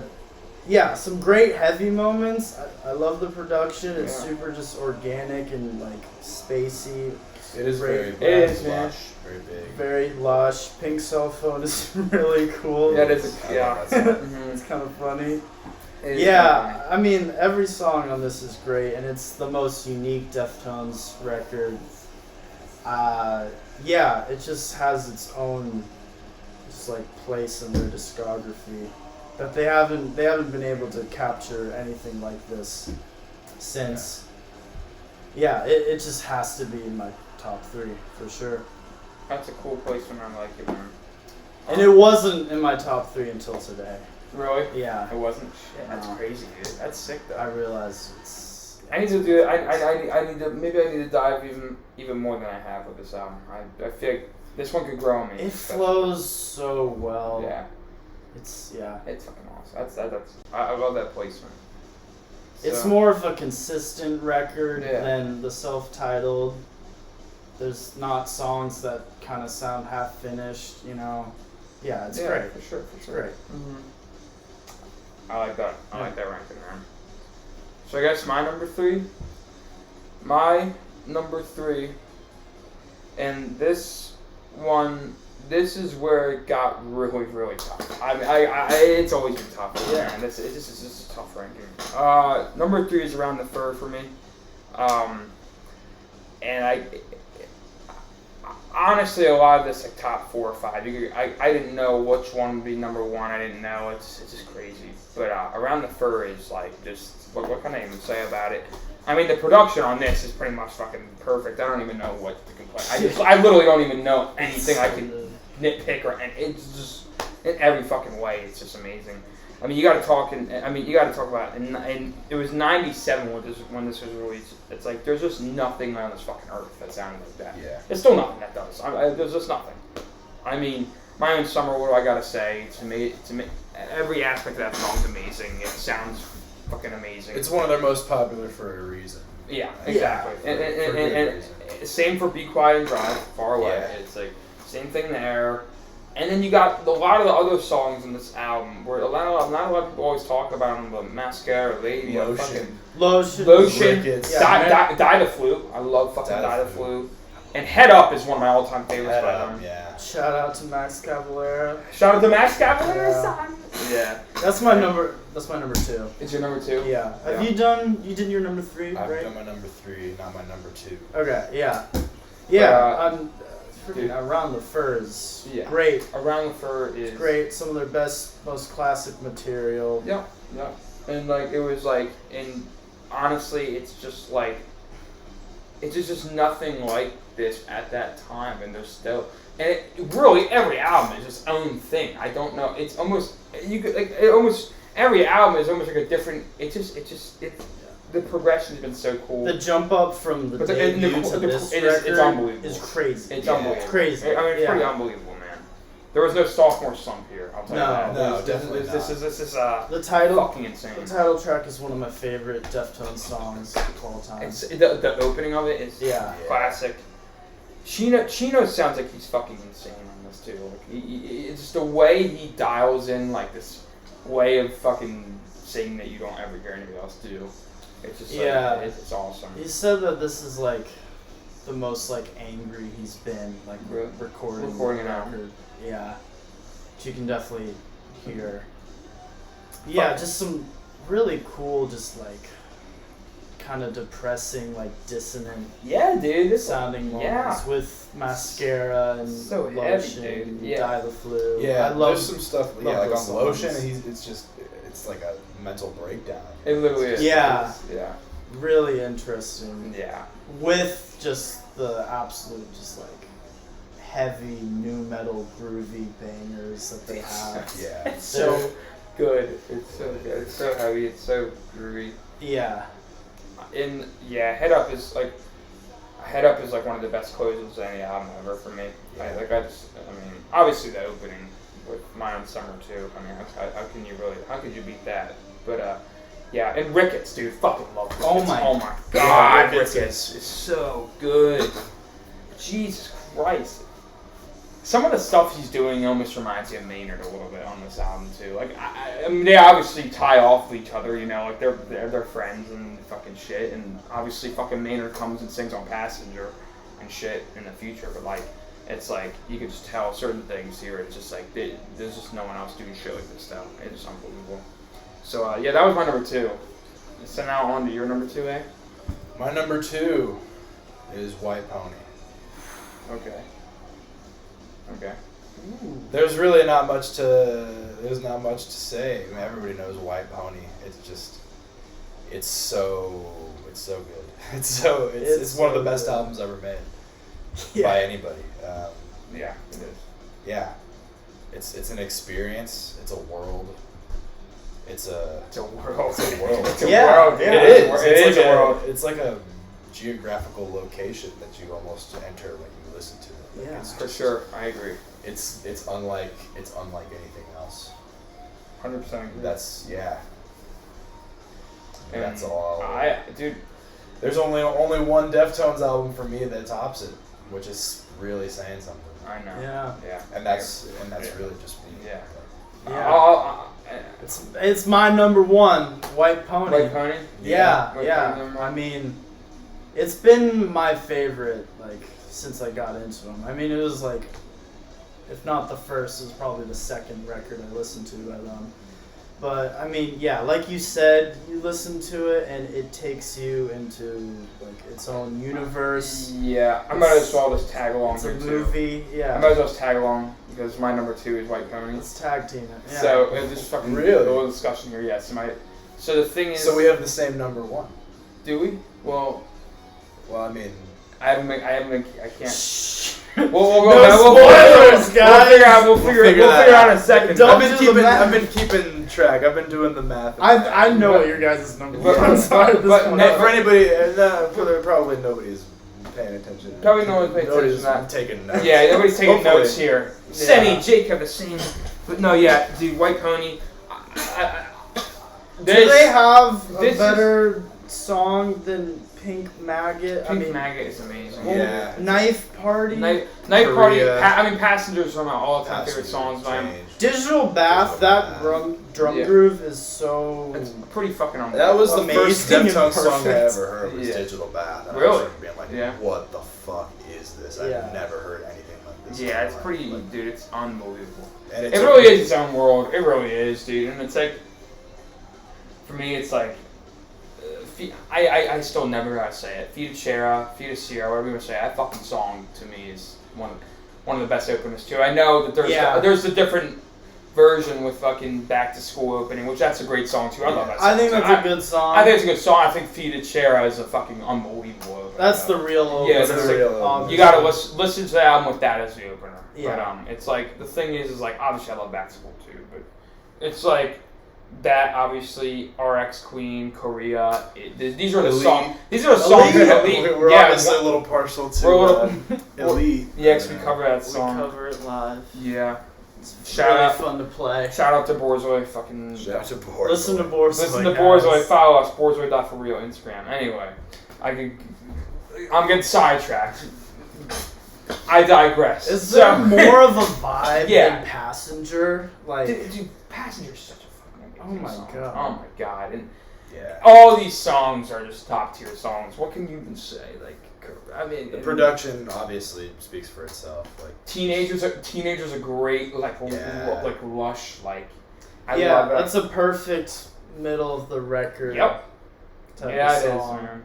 Yeah, some great heavy moments. I love the production. It's Yeah. super just organic and like spacey. It is Great. very It is, man. lush, very big. Very lush. Pink Cell Phone is really cool. Yeah, it is. I love that song. It's kind of funny. It is Yeah, I mean, every song on this is great, and it's the most unique Deftones record. Yeah, it just has its own, just like place in their discography that they haven't been able to capture anything like this since. Yeah, it just has to be in my top 3 for sure. That's a cool placement. I like it, man. And it wasn't in my top 3 until today. Really? Yeah, It wasn't. Shit, that's No. crazy, dude. That's sick, though. I realize it's. I need to do it. I need to. Maybe I need to dive even more than I have with this album. I feel like this one could grow on me. It flows so well. Yeah, It's it's fucking awesome. I love that placement. It's So, more of a consistent record Yeah. than the self-titled. There's not songs that kind of sound half finished, you know. Yeah, it's great. for sure. It's great. I like that. I like that ranking, man. So I guess my number 3. My number 3, and this one. This is where it got really, really tough. I mean, it's always been tough. Yeah. Man. This is just a tough ranking. Number 3 is Around the Fur for me. And honestly, a lot of this like top 4 or 5. I didn't know which one would be number 1. I didn't know. It's just crazy. But Around the Fur is like just what can I even say about it? I mean, the production on this is pretty much fucking perfect. I don't even know what to complain. I literally don't even know anything I can nitpick and it's just in every fucking way. It's just amazing. I mean, you got to talk about, and it was 97 when this was released. It's like, there's just nothing on this fucking earth that sounded like that. Yeah. There's still nothing that does. There's just nothing. I mean, My Own Summer, what do I got to say? To me, every aspect of that song's amazing. It sounds fucking amazing. It's one of their most popular for a reason. Yeah, exactly. Yeah, and same for Be Quiet and Drive, Far Away. Yeah. It's like, same thing there. And then you got a lot of the other songs in this album where not a lot of people always talk about them, but Mascara, Lady, Lotion, Rickets. Die the Flu. I love fucking Die the Flu. And Head Up is one of my all-time favorites by them. Yeah. Shout out to Max Cavalera. Shout out to Max Cavalera, son. Yeah. That's my number 2. It's your number 2? Yeah. Have you done your number 3, I've right? done my number 3, not my number 2. Okay, yeah. Yeah, Around the Fur is great. Around the Fur is great. Some of their best, most classic material. Yeah. And like, it was like, and honestly, it's just like, it's just nothing like this at that time, and there's still, and really every album is its own thing. I don't know. It's almost every album is almost like a different. The progression's been so cool. The jump up from the debut to this record it's unbelievable. Is crazy. It's unbelievable. It's crazy. I mean, it's pretty unbelievable, man. There was no sophomore slump here. I'll tell you that. No, definitely not. This is the title. Fucking insane. The title track is one of my favorite Deftones songs of all time. It's the opening of it is classic. Chino sounds like he's fucking insane on this too. Like it's just the way he dials in like this way of fucking singing that you don't ever hear anybody else do. It's just it's awesome. He said that this is like the most like angry he's been like recording an album. Yeah, which you can definitely hear. Yeah, just some really cool, just like kind of depressing, like dissonant. Yeah, dude. Sounding moments with Mascara and so Lotion, heavy, dude. Yeah. Die the Flu. Yeah, I love there's some stuff. Yeah, like on Lotion, it's like a mental breakdown. It literally is. Yeah. Yeah. Really interesting. Yeah. With just the absolute, just like heavy nu metal groovy bangers that they have. Yeah. It's so good. It's so good. It's so heavy. It's so groovy. Yeah. Head Up is like one of the best closes to any album ever for me. Yeah. I mean, obviously the opening with My Own Summer too. I mean, how could you beat that? But and Rickets, dude, fucking love Rickets. Oh my god, Rickets is so good. Jesus Christ. Some of the stuff he's doing almost reminds me of Maynard a little bit on this album too. Like, I mean, they obviously tie off with each other, you know, like they're friends and fucking shit. And obviously, fucking Maynard comes and sings on Passenger and shit in the future. But like, it's like you can just tell certain things here. It's just like there's just no one else doing shit like this stuff. It's just unbelievable. So that was my number 2. So now on to your number 2, eh? My number 2 is White Pony. Okay. Ooh. There's really not much to say. I mean, everybody knows White Pony. It's so good. It's one of the best albums ever made by anybody. Yeah, it is. Yeah, it's an experience. It's a world. It's a world. It's a world. Yeah, Yeah, it is. It's a world. It's like a geographical location that you almost enter when you listen to it. Like Yeah, it's for sure. I agree. It's unlike anything else. 100% agree. That's And that's all. Dude. There's only one Deftones album for me that tops it, which is really saying something. I know. Yeah. And that's really just me. Yeah. Yeah. It's my number 1, White Pony. White Pony? Yeah. White Pony, I mean, it's been my favorite like since I got into them. I mean, it was like, if not the first, it was probably the second record I listened to by them. But I mean, yeah, like you said, you listen to it and it takes you into like its own universe. Yeah, I might as well just tag along It's here a movie, too. yeah. I might as well just tag along because my number 2 is White Pony. Let's tag team it. Yeah. So it's just fucking little discussion here. Yes, So the thing is. So we have the same number 1. Do we? Well, I mean, I can't. We'll figure it out in a second. I've been keeping track. I've been doing the math. I know what your guys' number is. For anybody, probably nobody's paying attention. Probably no one's paying attention to that. Taking notes. Yeah, nobody's taking notes here. Yeah. Senne, Jacob, the same. But no, yeah, dude, White Pony. Do they have a better song than Pink Maggot? Pink Maggot is amazing. Yeah. Knife Party. Knife Party. Passengers are my all-time favorite songs. Digital Bath. That drum groove is so. It's pretty fucking amazing. That was the first Deftones song I perfect. ever heard. Was Digital Bath. And Really? I remember being like, what the fuck is this? I've never heard anything like this. Yeah, it's pretty, dude. It's unbelievable. And it really is its own world. It really is, dude. And it's like, for me, it's like. I still never gotta say it. Fiduciara, whatever you want to say. That fucking song to me is one of the best openers too. I know that there's a different version with fucking Back to School opening, which that's a great song too. I love that song. I think that's a good song. I think it's a good song. I think Fiduciara is a fucking unbelievable opener. That's the real opener. Yeah, that's the real opener. You gotta listen to the album with that as the opener. Yeah. But it's like the thing is like obviously I love Back to School too, but it's like. That obviously, RX Queen, Korea. These are the songs. These are the songs that Elite. We're obviously a little partial to Elite. Yeah, because we cover that song. We cover it live. Yeah. It's really fun to play. Shout out to boarzoy. Fucking. Shout out to boarzoy. Listen to boarzoy. Listen to boarzoy. Follow us. Boarzoy.forreal Instagram. Anyway, I'm getting sidetracked. I digress. Is there more of a vibe than Passenger? Like, dude, Passenger's such a. Oh my god. Oh my god. And all these songs are just top tier songs. What can you even say? Like, I mean, the production obviously speaks for itself. Like teenagers are great. Like lush. Like, I yeah, love that. That's a perfect middle of the record. Yep. Yeah, it is, man.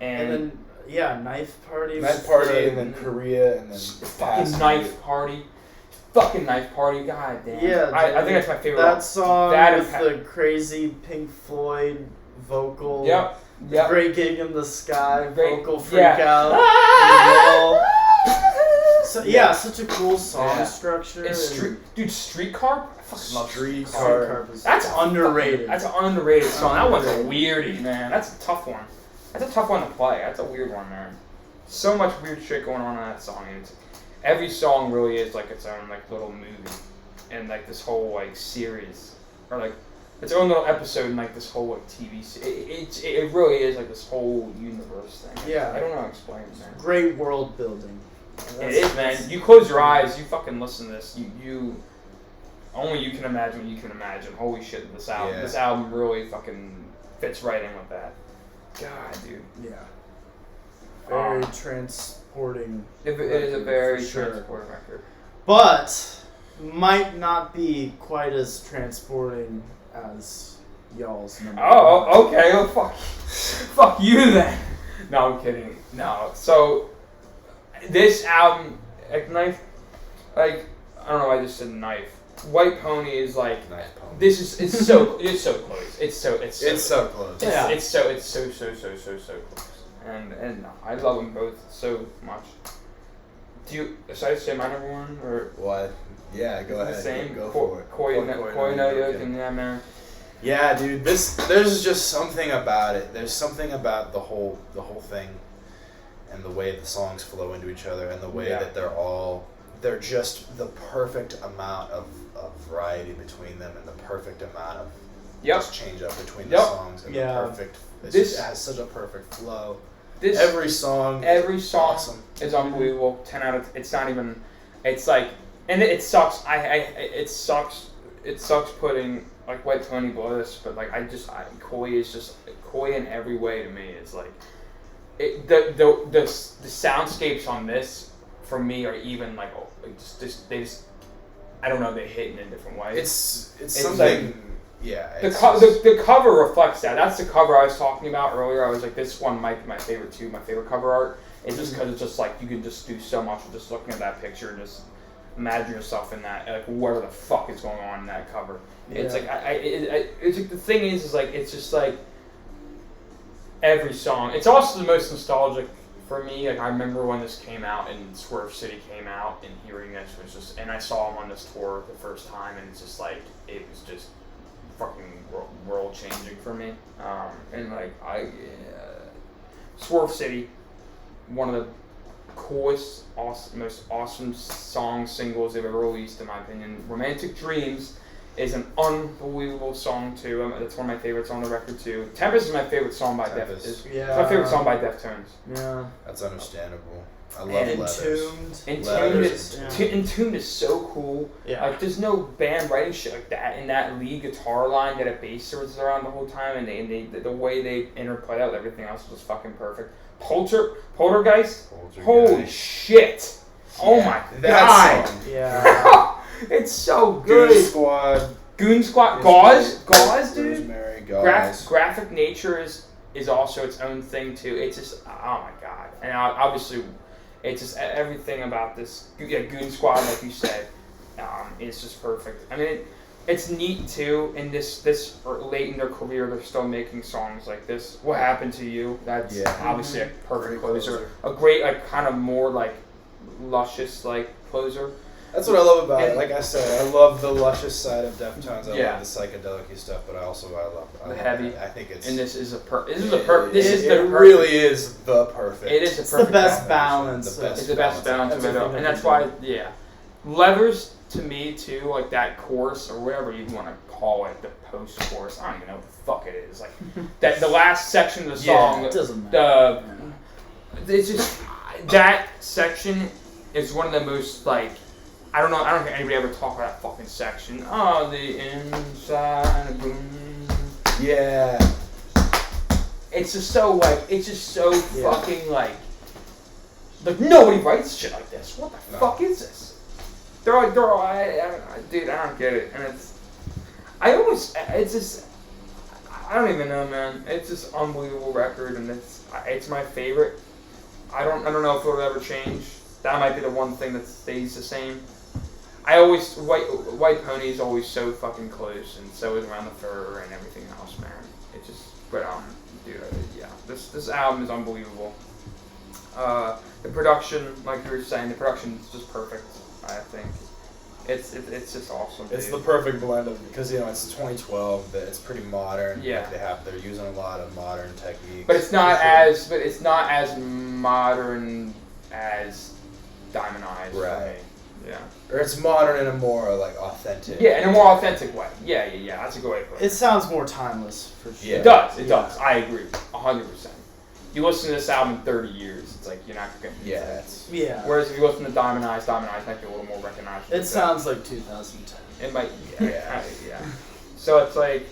And then Knife Party. And then Korea, and then fucking Knife Party. Fucking Knife Party, god damn. Yeah, I think that's my favorite. That song with the crazy Pink Floyd vocal. Yep. Great Gig in the Sky, vocal freak out. So such a cool song structure. And Streetcar. I fucking love Streetcar. That's underrated. That's an underrated song. That one's a weirdie, man. That's a tough one. That's a tough one to play. That's a weird one, man. So much weird shit going on in that song. Every song really is like its own like little movie, and like this whole like series, or like its own little episode in like this whole like TV. It really is like this whole universe thing. Yeah, I don't know how to explain it, man. Great world building. It is, man. You close your eyes, you fucking listen to this. You only you can imagine what you can imagine. Holy shit, this album really fucking fits right in with that. God, dude. Yeah. Very transporting. It is a very transporting record. But might not be quite as transporting as y'all's number. Oh, okay. Oh, fuck you then. No, I'm kidding. No. So, this album, Knife, I don't know why I just said Knife. White Pony is like, it's so close. It's so close. It's so close. It's so close. And I love them both so much. Should I say my number one or what? Yeah, go ahead. Same. Go for it. Koi no Yoken, yeah, man. Yeah, dude. There's just something about it. There's something about the whole thing, and the way the songs flow into each other, and the way that they're just the perfect amount of variety between them, and the perfect amount of just change up between the songs, and the perfect. It has such a perfect flow. Every song awesome. Is unbelievable. 10 out of. It's not even. It's like, and it sucks. It sucks. It sucks putting like White Pony below this, but like Koi is just Koi in every way to me. It's like, the soundscapes on this for me are even like they just I don't know, they hit in a different way. It's something. Yeah. The cover reflects that. That's the cover I was talking about earlier. I was like, this one might be my favorite too. My favorite cover art. It's just because it's just like you can just do so much with just looking at that picture and just imagine yourself in that, like whatever the fuck is going on in that cover. Yeah. It's like it's like the thing is like it's just like every song. It's also the most nostalgic for me. Like I remember when this came out and Swerve City came out, and hearing this was just, and I saw him on this tour the first time, and it's just like it was just fucking world changing for me. And like Swerve City, one of the coolest, most awesome singles they've ever released, in my opinion. Romantic Dreams is an unbelievable song too. That's one of my favorites on the record too. Tempest is my favorite song by Deftones. Yeah. It's my favorite song by Deftones. Yeah. That's understandable. I love Leathers. Entombed is so cool. Yeah. Like there's no band writing shit like that, and that lead guitar line that a bass surges around the whole time, and the way they interplay that with everything else is just fucking perfect. Poltergeist. Holy shit! Yeah, oh my god! Song. Yeah. It's so good. Goon Squad. Gauze, dude. Rosemary, Gauze. Graphic nature is also its own thing too. It's just oh my god, and obviously, it's just everything about this. Yeah, Goon Squad, like you said, is just perfect. I mean, it's neat too. In this late in their career, they're still making songs like this. What Happened to You? That's obviously a perfect closer. A great like kind of more like luscious like closer. That's what I love about it. Like I said, I love the luscious side of Deftones. I love the psychedelic stuff, but I love the heavy. I think it's and this is the perfect. Really is the perfect. It is it's the best balance. It's the best balance of it, and that's why Leathers to me too, like that chorus or whatever you want to call it, the post chorus. I don't even know what the fuck it is. Like that the last section of the song. Yeah, it doesn't matter. It's just that section is one of the most like. I don't think anybody ever talked about that fucking section. Oh, the inside boom. Yeah. It's just so fucking like nobody writes shit like this. What the fuck is this? They're all, dude, I don't get it. And I don't even know, man. It's just unbelievable record, and it's my favorite. I don't know if it'll ever change. That might be the one thing that stays the same. White Pony is always so fucking close, and so is Around the Fur and everything else, man. It just, dude, yeah, this album is unbelievable. The production, like you were saying, the production is just perfect. I think it's just awesome. It's the perfect blend of because it's 2012, that it's pretty modern. Yeah, like they're using a lot of modern techniques. But it's not as modern as Diamond Eyes. Right. Yeah. Or it's modern in a more like authentic. Yeah, in a more authentic way. Yeah. That's a good way to put it. It sounds more timeless for sure. Yeah. It does. I agree, 100%. You listen to this album in 30 years, it's like you're not gonna. Yeah. Whereas if you listen to Diamond Eyes might be a little more recognizable. It sounds like 2010. It might. Yeah. So it's like,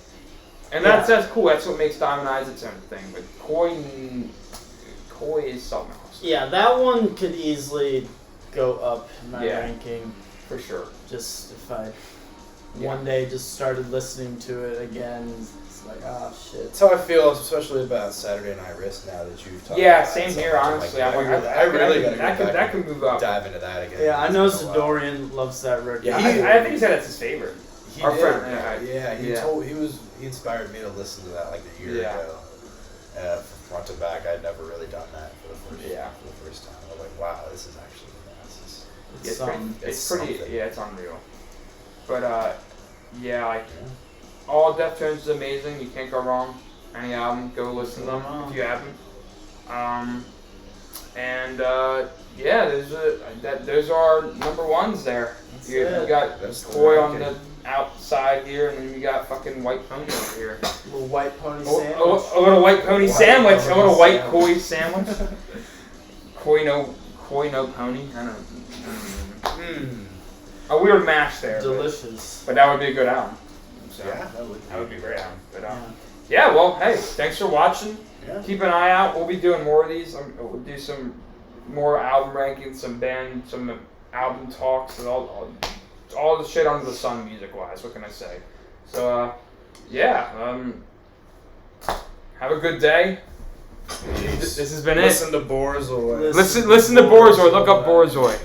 and that's cool. That's what makes Diamond Eyes its own thing. But Koi is something else. Yeah, that one could easily go up in my ranking for sure. Just if I one day just started listening to it again, it's like shit. That's how I feel, especially about Saturday Night Risk now that you've talked. Yeah, same here. Honestly, I really gotta go back. That can move up. Dive into that again. Yeah, I know Zadorian loves that record. Yeah, I think he said that's his favorite. Our friend. He inspired me to listen to that like a year ago. From front to back, I'd never really done that for the first time. I was like, wow, this is actually nice. It's pretty. Yeah, it's unreal. But all Deftones is amazing. You can't go wrong. Any album, go listen to them if you haven't. Those are number ones there. You got Koi on the outside here, and then you got fucking White Pony over here. A little White Pony sandwich. A little White Pony sandwich. A little White Koi sandwich. Koi no pony. I don't know. A weird mash there. Delicious. But that would be a good album. So that would be a great album. But well, hey, thanks for watching. Yeah. Keep an eye out. We'll be doing more of these. We'll do some more album rankings, some album talks, and all the shit under the sun music-wise. What can I say? So, Yeah. Have a good day. This has been Listen to boarzoy. Listen to boarzoy. Look up boarzoy.